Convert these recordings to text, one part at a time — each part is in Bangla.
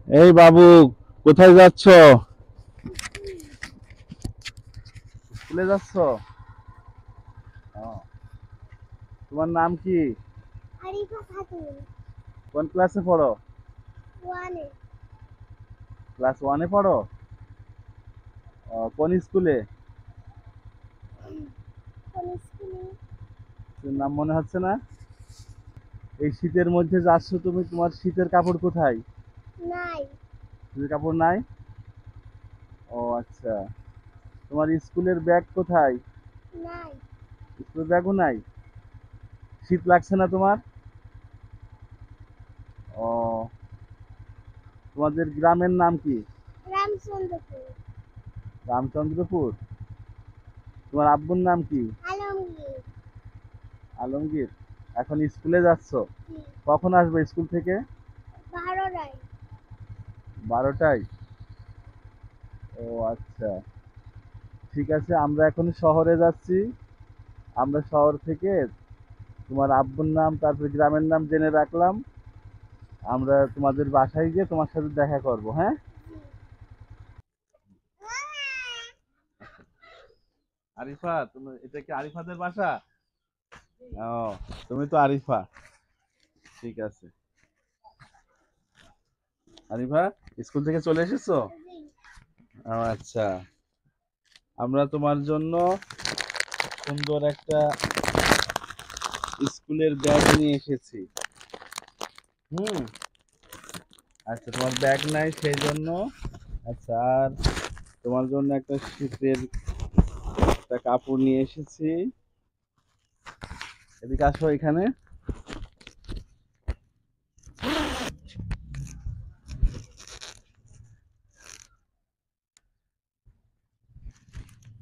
এই বাবু, কোথায় যাচ্ছ? স্কুলে যাচ্ছ? ও, তোমার নাম কি? আরিফা খাতুন। কোন ক্লাসে পড়ো? ওয়ানে। ক্লাস ওয়ানে পড়ো? কোন স্কুলে? কোন স্কুলে? তোর নাম মনে হচ্ছে না। এই শীতের মধ্যে যাচ্ছ তুমি, তোমার শীতের কাপড় কোথায়? নাই। শীতের কাপড় নাই? ও আচ্ছা। তোমার স্কুলের ব্যাগ কোথায়? নাই। স্কুলের ব্যাগও নাই? শীত লাগছে না তোমার? ও, তোমাদের গ্রামের নাম কি? রামচন্দ্রপুর। রামচন্দ্রপুর? তোমার আব্বুর নাম কি? আলমগীর। আলমগীর। এখন স্কুলে যাচ্ছ? জি। কখন আসবে স্কুল থেকে? 12টায়। 12টায়? ও আচ্ছা, ঠিক আছে। আমরা এখন শহরে যাচ্ছি। আমরা শহর থেকে তোমার আব্বুর নাম তারপরে গ্রামের নাম জেনে রাখলাম। আমরা তোমাদের বাসায় গিয়ে তোমার সাথে দেখা করব, হ্যাঁ? জি। আরিফা, তুমি এটা কি আরিফাদের বাসা? ও, তুমি তো আরিফা। ঠিক আছে। আরিফা, স্কুল থেকে চলে এসেছো? জি। ও আচ্ছা। আমরা তোমার জন্য সুন্দর একটা স্কুলের ব্যাগ নিয়ে এসেছি। হুম। আচ্ছা, তোমার ব্যাগ নাই সেই জন্য। আচ্ছা, আর তোমার জন্য একটা শীতের একটা কাপড় নিয়ে এসেছি। এদিকে আসো এখানে।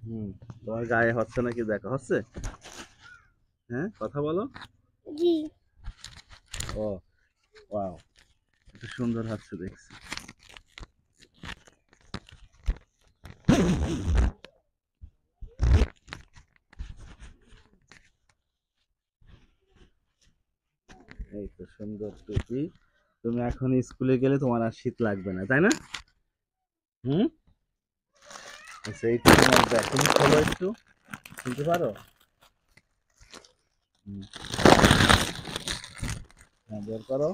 হুম। তোমার গায়ে হচ্ছে নাকি দেখো, হচ্ছে? হ্যাঁ, কথা বলো। জি। ও, ওয়াও, এত সুন্দর হচ্ছে দেখছি। এই তো সুন্দর টুপি। তুমি এখন স্কুলে গেলে তোমার আর শীত লাগবে না, তাই না? হুম। আচ্ছা, এইটা তোমার ব্যাগ, তুমি খোলো একটু, খুলতে পারো? হুম। হ্যাঁ, বের করো।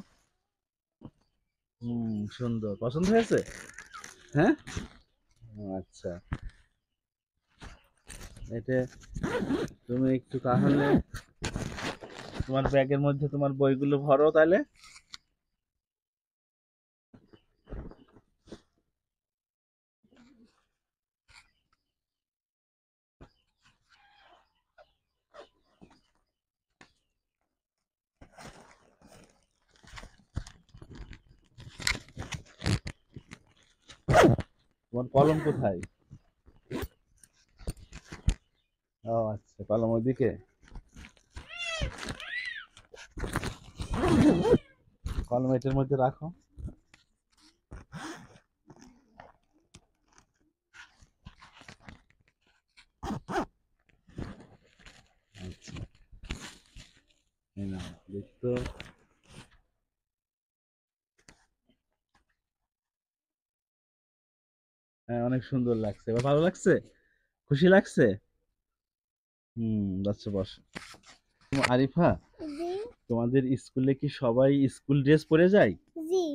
হুম, সুন্দর, পছন্দ হয়েছে? হ্যাঁ। ও আচ্ছা। এটা তুমি একটু তাহলে তোমার ব্যাগের মধ্যে তোমার বইগুলো ভরো তাহলে। তোমার কলম কোথায়? ও আচ্ছা, কলম ওইদিকে। কলম এটার মধ্যে রাখো। আচ্ছা, এই নাও, দেখতো। হ্যাঁ, অনেক সুন্দর লাগছে, এবার ভালো লাগছে? খুশি লাগছে? হুম, আচ্ছা, বস। আরিফা, জি। তোমাদের স্কুলে কি সবাই স্কুল ড্রেস পরে যায়? জি।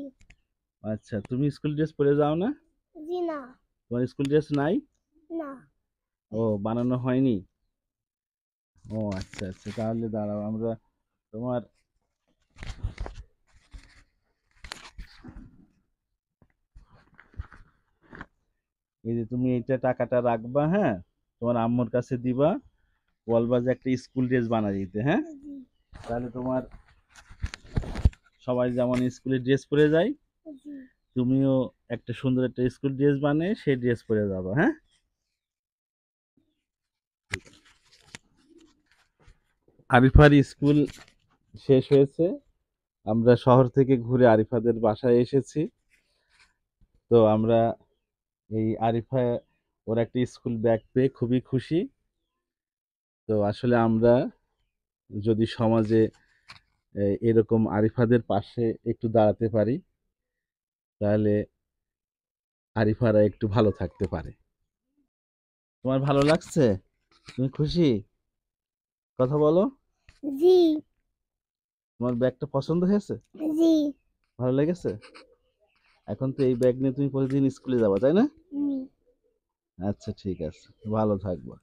আচ্ছা, তুমি স্কুল ড্রেস পরে যাও না? জি না। তোমার স্কুল ড্রেস নাই? না। ও, বানানো হয়নি? ও আচ্ছা আচ্ছা, তাহলে দাঁড়াও, আমরা তোমার এই যে তুমি এইটা টাকাটা রাখবা, হ্যাঁ? তোমার আম্মুর কাছে দিবা, বলবা যে একটা স্কুল ড্রেস বানা দিতে, হ্যাঁ? জি। তাহলে তোমার সবাই যেমন স্কুলে ড্রেস পরে যায়, জি। তুমিও একটা সুন্দর একটা স্কুল ড্রেস বানিয়ে সেই ড্রেস পরে যাবা, হ্যাঁ? আরিফার স্কুল শেষ হয়েছে। আমরা শহর থেকে ঘুরে আরিফাদের বাসায় এসেছি। তো আমরা এই আরিফা ওর একটা স্কুল ব্যাগ পেয়ে খুবই খুশি। তো আসলে আমরা যদি সমাজে এরকম আরিফাদের পাশে একটু দাঁড়াতে পারি, তাহলে আরিফারা একটু ভালো থাকতে পারে। তোমার ভালো লাগছে? তুমি খুশি? কথা বলো। জি। তোমার ব্যাগটা পছন্দ হয়েছে? জি। ভালো লেগেছে? এখন তো এই ব্যাগ নিয়ে তুমি প্রতিদিন স্কুলে যাবা, তাই না? হুম। আচ্ছা ঠিক আছে, ভালো থাকবা।